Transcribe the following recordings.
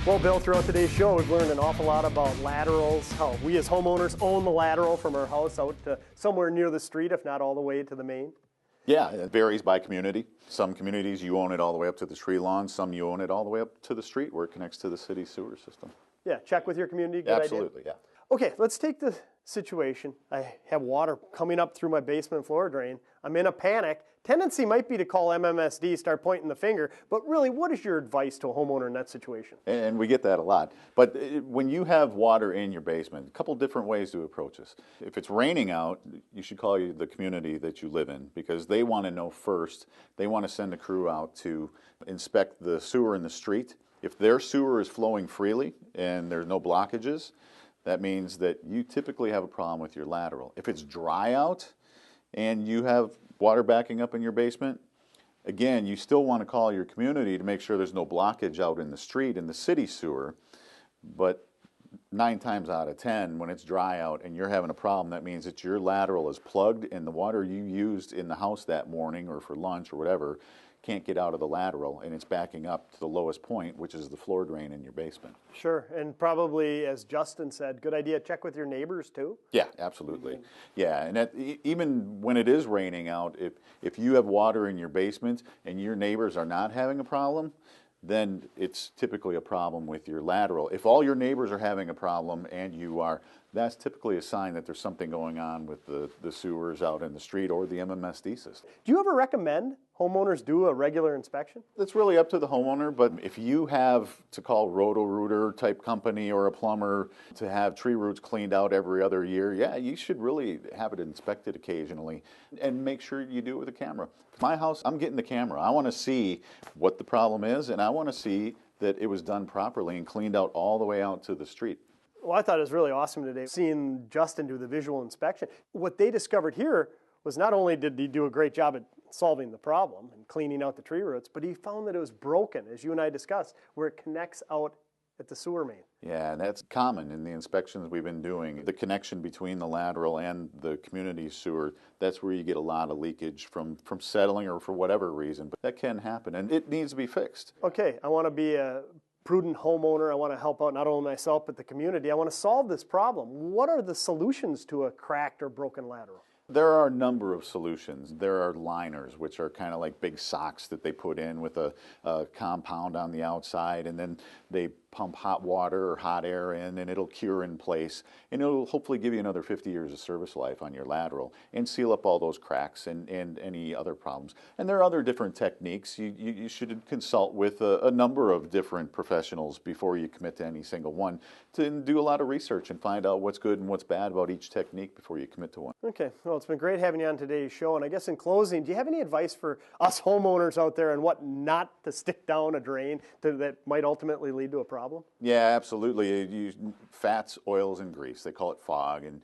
Well, Bill, throughout today's show, we've learned an awful lot about laterals, how we as homeowners own the lateral from our house out to somewhere near the street, if not all the way to the main. Yeah, it varies by community. Some communities you own it all the way up to the tree lawn, some you own it all the way up to the street where it connects to the city sewer system. Yeah, check with your community. Good Absolutely, idea. yeah. Okay, let's take the situation. I have water coming up through my basement floor drain. I'm in a panic. Tendency might be to call MMSD, start pointing the finger, but really, what is your advice to a homeowner in that situation? And we get that a lot. But when you have water in your basement, a couple different ways to approach this. If it's raining out, you should call the community that you live in because they want to know first. They want to send a crew out to inspect the sewer in the street. If their sewer is flowing freely and there's no blockages, that means that you typically have a problem with your lateral. If it's dry out and you have water backing up in your basement, again, you still want to call your community to make sure there's no blockage out in the street in the city sewer. But 9 times out of 10, when it's dry out and you're having a problem, that means that your lateral is plugged and the water you used in the house that morning or for lunch or whatever can't get out of the lateral and it's backing up to the lowest point, which is the floor drain in your basement. Sure, and probably, as Justin said, good idea, check with your neighbors too. Yeah, absolutely. Yeah, and even when it is raining out, if you have water in your basement and your neighbors are not having a problem, then it's typically a problem with your lateral. If all your neighbors are having a problem and you are, that's typically a sign that there's something going on with the sewers out in the street or the MMSD system. Do you ever recommend homeowners do a regular inspection? It's really up to the homeowner, but if you have to call Roto-Rooter type company or a plumber to have tree roots cleaned out every other year, yeah, you should really have it inspected occasionally and make sure you do it with a camera. My house, I'm getting the camera. I want to see what the problem is and I want to see that it was done properly and cleaned out all the way out to the street. Well, I thought it was really awesome today seeing Justin do the visual inspection. What they discovered here was not only did he do a great job at solving the problem and cleaning out the tree roots, but he found that it was broken, as you and I discussed, where it connects out at the sewer main. Yeah, and that's common in the inspections we've been doing. The connection between the lateral and the community sewer, that's where you get a lot of leakage from settling or for whatever reason. But that can happen, and it needs to be fixed. Okay, I want to be a prudent homeowner. I want to help out not only myself, but the community. I want to solve this problem. What are the solutions to a cracked or broken lateral? There are a number of solutions. There are liners, which are kind of like big socks that they put in with a compound on the outside, and then they pump hot water or hot air in, and it'll cure in place, and it'll hopefully give you another 50 years of service life on your lateral and seal up all those cracks and any other problems. And there are other different techniques. You should consult with a number of different professionals before you commit to any single one to do a lot of research and find out what's good and what's bad about each technique before you commit to one. Okay, well, it's been great having you on today's show, and I guess in closing, do you have any advice for us homeowners out there on what not to stick down a drain that might ultimately lead to a problem? Yeah, absolutely. You use fats, oils, and grease. They call it fog. And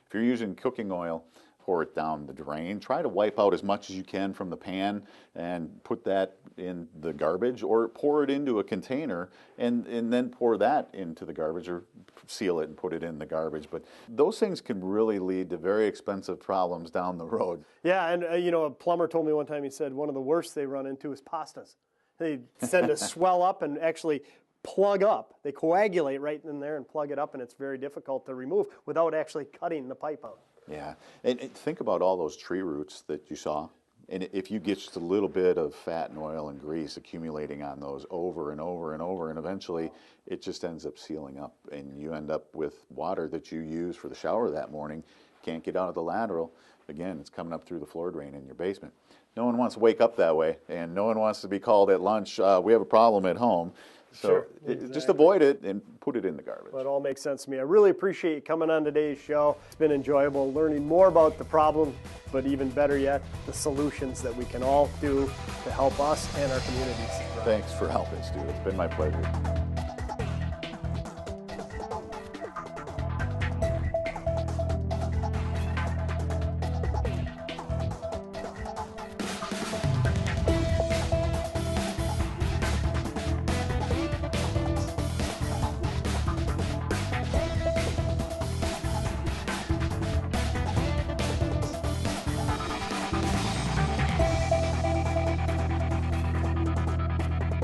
if you're using cooking oil, pour it down the drain. Try to wipe out as much as you can from the pan and put that in the garbage, or pour it into a container and then pour that into the garbage, or seal it and put it in the garbage. But those things can really lead to very expensive problems down the road. Yeah, and you know, a plumber told me one time, he said one of the worst they run into is pastas. They tend to swell up and actually plug up. They coagulate right in there and plug it up, and it's very difficult to remove without actually cutting the pipe out. Yeah, and think about all those tree roots that you saw. And if you get just a little bit of fat and oil and grease accumulating on those over and over and over, and eventually it just ends up sealing up, and you end up with water that you use for the shower that morning, can't get out of the lateral. Again, it's coming up through the floor drain in your basement. No one wants to wake up that way, and no one wants to be called at lunch, we have a problem at home. So Sure, exactly. Just avoid it and put it in the garbage. Well, it all makes sense to me. I really appreciate you coming on today's show. It's been enjoyable learning more about the problem, but even better yet, the solutions that we can all do to help us and our communities thrive. Thanks for helping, Stu. It's been my pleasure.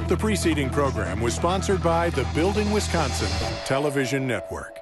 The preceding program was sponsored by the Building Wisconsin Television Network.